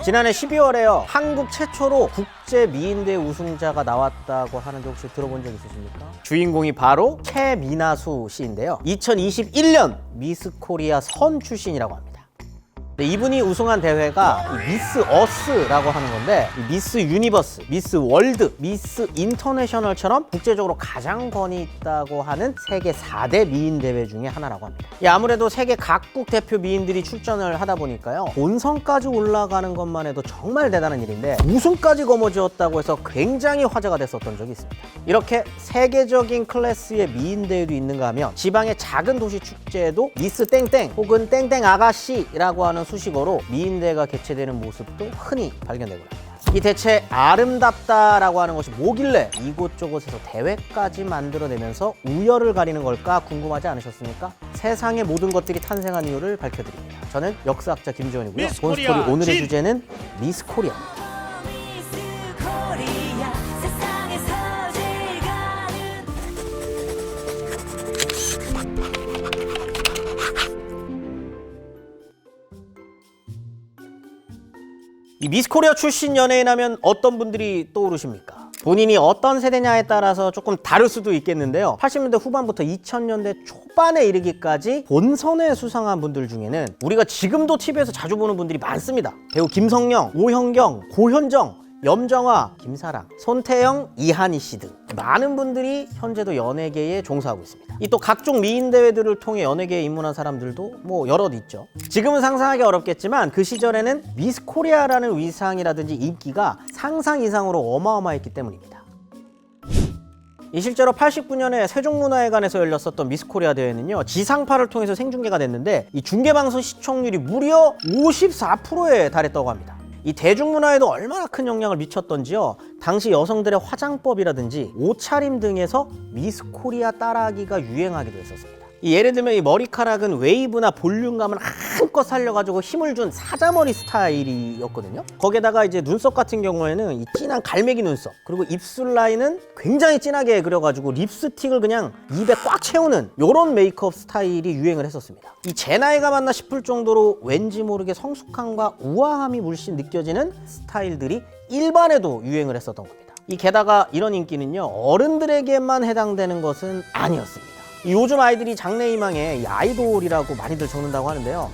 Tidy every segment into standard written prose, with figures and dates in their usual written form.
지난해 12월에요. 한국 최초로 국제 미인대회 우승자가 나왔다고 하는데 혹시 들어본 적 있으십니까? 주인공이 바로 최민아수 씨인데요. 2021년 미스 코리아 선 출신이라고 합니다. 이분이 우승한 대회가 미스 어스라고 하는 건데 미스 유니버스, 미스 월드, 미스 인터내셔널처럼 국제적으로 가장 권위 있다고 하는 세계 4대 미인 대회 중에 하나라고 합니다. 아무래도 세계 각국 대표 미인들이 출전을 하다 보니까요. 본선까지 올라가는 것만 해도 정말 대단한 일인데 우승까지 거머쥐었다고 해서 굉장히 화제가 됐었던 적이 있습니다. 이렇게 세계적인 클래스의 미인 대회도 있는가 하면 지방의 작은 도시 축제에도 미스 땡땡 혹은 땡땡 아가씨라고 하는 수식어로 미인대회가 개최되는 모습도 흔히 발견되고 합니다. 이 대체 아름답다라고 하는 것이 뭐길래 이곳저곳에서 대회까지 만들어내면서 우열을 가리는 걸까 궁금하지 않으셨습니까? 세상의 모든 것들이 탄생한 이유를 밝혀드립니다. 저는 역사학자 김지원이고요. 본스토리 오늘의 주제는 미스 코리아입니다. 이 미스 코리아 출신 연예인 하면 어떤 분들이 떠오르십니까? 본인이 어떤 세대냐에 따라서 조금 다를 수도 있겠는데요. 80년대 후반부터 2000년대 초반에 이르기까지 본선에 수상한 분들 중에는 우리가 지금도 TV에서 자주 보는 분들이 많습니다. 배우 김성령, 오현경, 고현정, 염정아, 김사랑, 손태영, 이한희 씨 등 많은 분들이 현재도 연예계에 종사하고 있습니다. 이 또 각종 미인 대회들을 통해 연예계에 입문한 사람들도 여럿 있죠. 지금은 상상하기 어렵겠지만 그 시절에는 미스 코리아라는 위상이라든지 인기가 상상 이상으로 어마어마했기 때문입니다. 이 실제로 89년에 세종문화회관에서 열렸었던 미스 코리아 대회는요, 지상파를 통해서 생중계가 됐는데 이 중계방송 시청률이 무려 54%에 달했다고 합니다. 이 대중문화에도 얼마나 큰 영향을 미쳤던지요. 당시 여성들의 화장법이라든지 옷차림 등에서 미스 코리아 따라하기가 유행하기도 했었습니다. 예를 들면 이 머리카락은 웨이브나 볼륨감을 한껏 살려가지고 힘을 준 사자머리 스타일이었거든요. 거기에다가 이제 눈썹 같은 경우에는 이 진한 갈매기 눈썹, 그리고 입술 라인은 굉장히 진하게 그려가지고 립스틱을 그냥 입에 꽉 채우는 이런 메이크업 스타일이 유행을 했었습니다. 이 제 나이가 맞나 싶을 정도로 왠지 모르게 성숙함과 우아함이 물씬 느껴지는 스타일들이 일반에도 유행을 했었던 겁니다. 게다가 이런 인기는요, 어른들에게만 해당되는 것은 아니었습니다. 요즘 아이들이 장래희망에 아이돌이라고 많이들 적는다고 하는데요.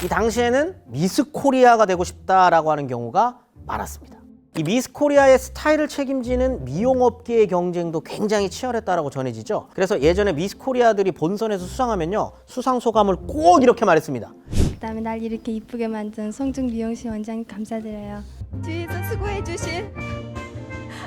이 당시에는 미스 코리아가 되고 싶다라고 하는 경우가 많았습니다. 이 미스 코리아의 스타일을 책임지는 미용업계의 경쟁도 굉장히 치열했다라고 전해지죠. 그래서 예전에 미스 코리아들이 본선에서 수상하면요, 수상 소감을 꼭 이렇게 말했습니다. 그다음에 날 이렇게 이쁘게 만든 송중 미용실 원장님 감사드려요. 뒤에서 수고해주신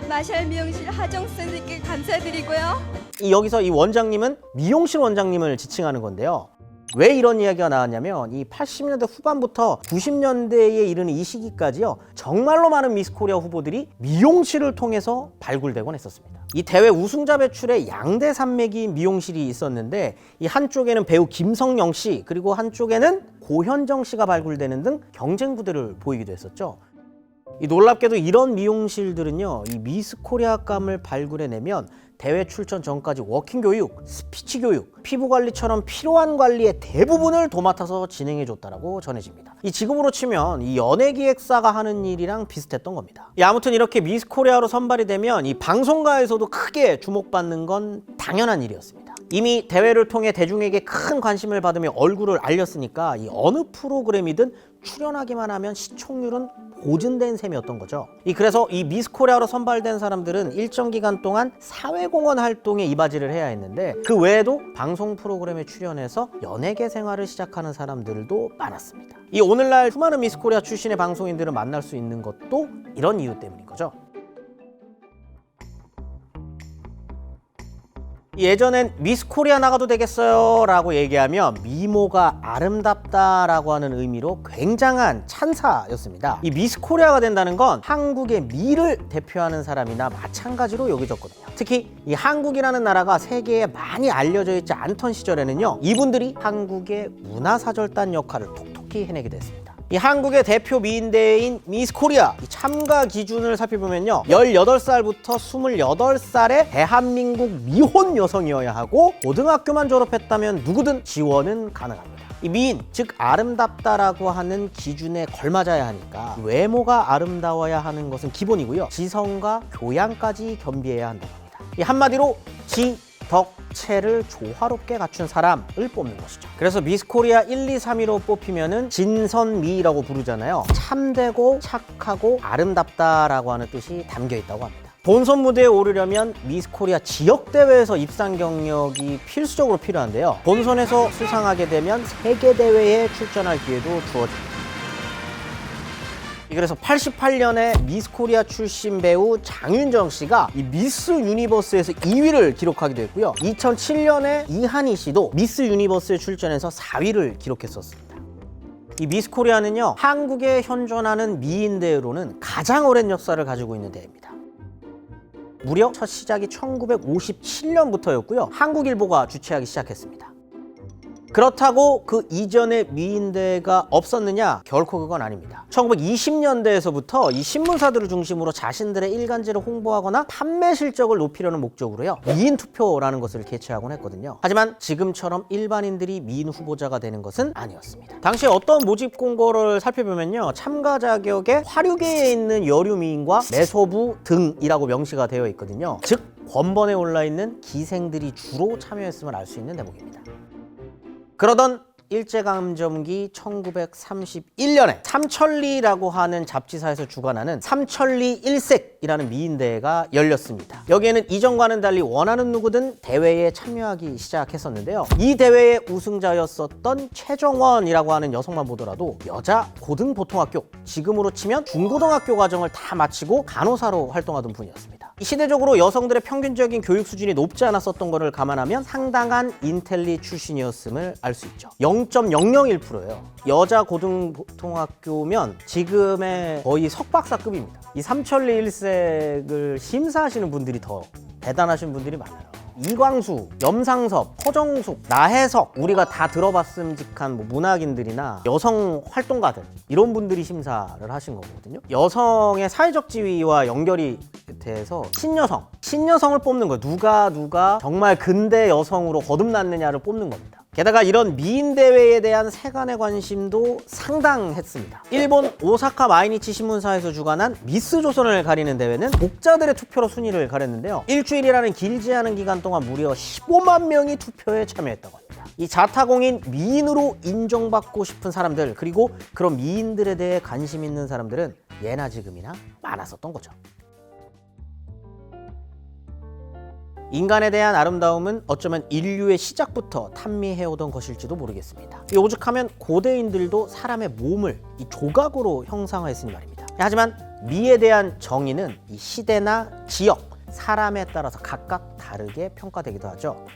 마샬 미용실 하정 선생님께 감사드리고요. 여기서 이 원장님은 미용실 원장님을 지칭하는 건데요. 왜 이런 이야기가 나왔냐면 이 80년대 후반부터 90년대에 이르는 이 시기까지요, 정말로 많은 미스 코리아 후보들이 미용실을 통해서 발굴되곤 했었습니다. 이 대회 우승자 배출에 양대 산맥이 미용실이 있었는데 이 한쪽에는 배우 김성령 씨, 그리고 한쪽에는 고현정 씨가 발굴되는 등 경쟁 구도를 보이기도 했었죠. 놀랍게도 이런 미용실들은요, 이 미스 코리아감을 발굴해내면 대회 출전 전까지 워킹 교육, 스피치 교육, 피부 관리처럼 필요한 관리의 대부분을 도맡아서 진행해줬다라고 전해집니다. 지금으로 치면 이 연예기획사가 하는 일이랑 비슷했던 겁니다. 아무튼 이렇게 미스 코리아로 선발이 되면 이 방송가에서도 크게 주목받는 건 당연한 일이었습니다. 이미 대회를 통해 대중에게 큰 관심을 받으며 얼굴을 알렸으니까 이 어느 프로그램이든 출연하기만 하면 시청률은 보증된 셈이었던 거죠. 그래서 이 미스 코리아로 선발된 사람들은 일정 기간 동안 사회공헌 활동에 이바지를 해야 했는데 그 외에도 방송 프로그램에 출연해서 연예계 생활을 시작하는 사람들도 많았습니다. 오늘날 수많은 미스 코리아 출신의 방송인들을 만날 수 있는 것도 이런 이유 때문인 거죠. 예전엔 미스 코리아 나가도 되겠어요 라고 얘기하면 미모가 아름답다라고 하는 의미로 굉장한 찬사였습니다. 미스 코리아가 된다는 건 한국의 미를 대표하는 사람이나 마찬가지로 여겨졌거든요. 특히 이 한국이라는 나라가 세계에 많이 알려져 있지 않던 시절에는요, 이분들이 한국의 문화사절단 역할을 톡톡히 해내게 됐습니다. 한국의 대표 미인대회인 미스 코리아 참가 기준을 살펴보면요, 18살부터 28살의 대한민국 미혼 여성이어야 하고 고등학교만 졸업했다면 누구든 지원은 가능합니다. 이 미인, 즉 아름답다라고 하는 기준에 걸맞아야 하니까 외모가 아름다워야 하는 것은 기본이고요. 지성과 교양까지 겸비해야 한다고 합니다. 이 한마디로 지덕체를 조화롭게 갖춘 사람을 뽑는 것이죠. 그래서 미스 코리아 1, 2, 3위로 뽑히면은 진선미라고 부르잖아요. 참되고 착하고 아름답다라고 하는 뜻이 담겨 있다고 합니다. 본선 무대에 오르려면 미스 코리아 지역 대회에서 입상 경력이 필수적으로 필요한데요. 본선에서 수상하게 되면 세계 대회에 출전할 기회도 주어집니다. 그래서 88년에 미스 코리아 출신 배우 장윤정 씨가 이 미스 유니버스에서 2위를 기록하기도 했고요. 2007년에 이한희 씨도 미스 유니버스에 출전해서 4위를 기록했었습니다. 이 미스 코리아는요, 한국에 현존하는 미인 대회로는 가장 오랜 역사를 가지고 있는 대회입니다. 무려 첫 시작이 1957년부터였고요. 한국일보가 주최하기 시작했습니다. 그렇다고 그 이전에 미인대회가 없었느냐? 결코 그건 아닙니다. 1920년대에서부터 이 신문사들을 중심으로 자신들의 일간지를 홍보하거나 판매 실적을 높이려는 목적으로요, 미인 투표라는 것을 개최하곤 했거든요. 하지만 지금처럼 일반인들이 미인 후보자가 되는 것은 아니었습니다. 당시 어떤 모집 공고를 살펴보면요, 참가 자격에 화류계에 있는 여류 미인과 매소부 등이라고 명시가 되어 있거든요. 즉 권번에 올라 있는 기생들이 주로 참여했음을 알 수 있는 대목입니다. 그러던 일제강점기 1931년에 삼천리라고 하는 잡지사에서 주관하는 삼천리 일색이라는 미인대회가 열렸습니다. 여기에는 이전과는 달리 원하는 누구든 대회에 참여하기 시작했었는데요. 이 대회의 우승자였었던 최정원이라고 하는 여성만 보더라도 여자 고등보통학교, 지금으로 치면 중고등학교 과정을 다 마치고 간호사로 활동하던 분이었습니다. 시대적으로 여성들의 평균적인 교육 수준이 높지 않았었던 것을 감안하면 상당한 인텔리 출신이었음을 알 수 있죠. 0.001%예요. 여자 고등보통학교면 지금의 거의 석박사급입니다. 이 삼천리 일색을 심사하시는 분들이 더 대단하신 분들이 많아요. 이광수, 염상섭, 허정숙, 나혜석, 우리가 다 들어봤음직한 문학인들이나 여성 활동가들, 이런 분들이 심사를 하신 거거든요. 여성의 사회적 지위와 연결이 돼서 신여성을 뽑는 거예요. 누가 정말 근대 여성으로 거듭났느냐를 뽑는 겁니다. 게다가 이런 미인 대회에 대한 세간의 관심도 상당했습니다. 일본 오사카 마이니치 신문사에서 주관한 미스 조선을 가리는 대회는 독자들의 투표로 순위를 가렸는데요. 일주일이라는 길지 않은 기간 동안 무려 15만 명이 투표에 참여했다고 합니다. 이 자타공인 미인으로 인정받고 싶은 사람들, 그리고 그런 미인들에 대해 관심 있는 사람들은 예나 지금이나 많았었던 거죠. 인간에 대한 아름다움은 어쩌면 인류의 시작부터 탐미해오던 것일지도 모르겠습니다. 오죽하면 고대인들도 사람의 몸을 이 조각으로 형상화했으니 말입니다. 하지만 미에 대한 정의는 이 시대나 지역, 사람에 따라서 각각 다르게 평가되기도 하죠.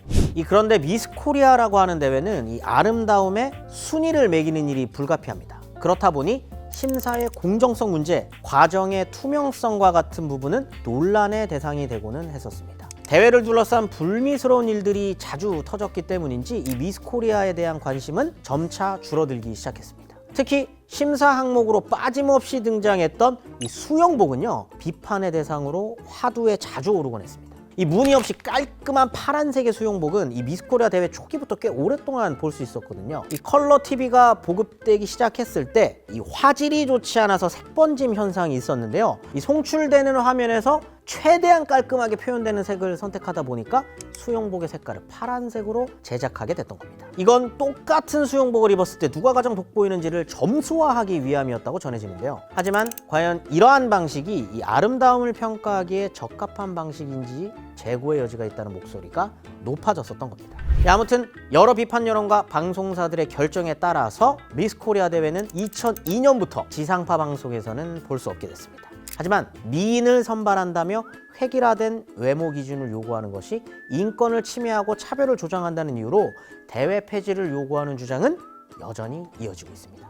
그런데 미스 코리아라고 하는 대회는 이 아름다움의 순위를 매기는 일이 불가피합니다. 그렇다 보니 심사의 공정성 문제, 과정의 투명성과 같은 부분은 논란의 대상이 되고는 했었습니다. 대회를 둘러싼 불미스러운 일들이 자주 터졌기 때문인지 이 미스 코리아에 대한 관심은 점차 줄어들기 시작했습니다. 특히 심사 항목으로 빠짐없이 등장했던 이 수영복은요, 비판의 대상으로 화두에 자주 오르곤 했습니다. 이 무늬 없이 깔끔한 파란색의 수영복은 이 미스 코리아 대회 초기부터 꽤 오랫동안 볼 수 있었거든요. 이 컬러 TV가 보급되기 시작했을 때 이 화질이 좋지 않아서 색번짐 현상이 있었는데요. 이 송출되는 화면에서 최대한 깔끔하게 표현되는 색을 선택하다 보니까 수영복의 색깔을 파란색으로 제작하게 됐던 겁니다. 이건 똑같은 수영복을 입었을 때 누가 가장 돋보이는지를 점수화하기 위함이었다고 전해지는데요. 하지만 과연 이러한 방식이 이 아름다움을 평가하기에 적합한 방식인지 재고의 여지가 있다는 목소리가 높아졌었던 겁니다. 아무튼 여러 비판 여론과 방송사들의 결정에 따라서 미스 코리아 대회는 2002년부터 지상파 방송에서는 볼 수 없게 됐습니다. 하지만 미인을 선발한다며 획일화된 외모 기준을 요구하는 것이 인권을 침해하고 차별을 조장한다는 이유로 대회 폐지를 요구하는 주장은 여전히 이어지고 있습니다.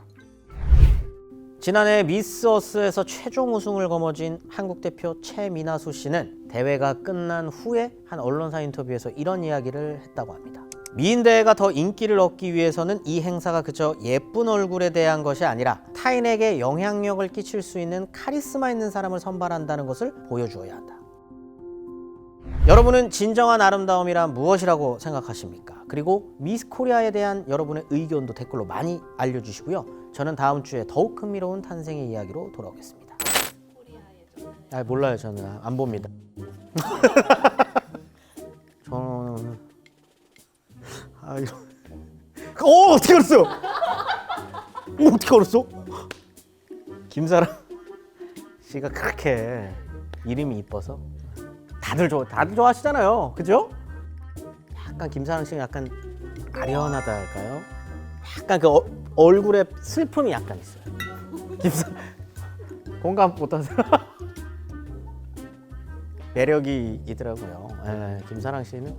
지난해 미스 어스에서 최종 우승을 거머쥔 한국 대표 최민아수 씨는 대회가 끝난 후에 한 언론사 인터뷰에서 이런 이야기를 했다고 합니다. 미인 대회가 더 인기를 얻기 위해서는 이 행사가 그저 예쁜 얼굴에 대한 것이 아니라 타인에게 영향력을 끼칠 수 있는 카리스마 있는 사람을 선발한다는 것을 보여주어야 한다. 여러분은 진정한 아름다움이란 무엇이라고 생각하십니까? 그리고 미스 코리아에 대한 여러분의 의견도 댓글로 많이 알려주시고요. 저는 다음 주에 더욱 흥미로운 탄생의 이야기로 돌아오겠습니다. 아, 몰라요. 저는 안 봅니다. 저는 어떻게 알았어? 어떻게 알았어? 김사랑 씨가 그렇게 이름이 이뻐서 다들 좋아하시잖아요, 그죠? 약간 김사랑 씨가 약간 아련하다 할까요? 약간 그 얼굴에 슬픔이 약간 있어요. 공감 못하세요? 매력이 있더라고요. 예, 김사랑 씨는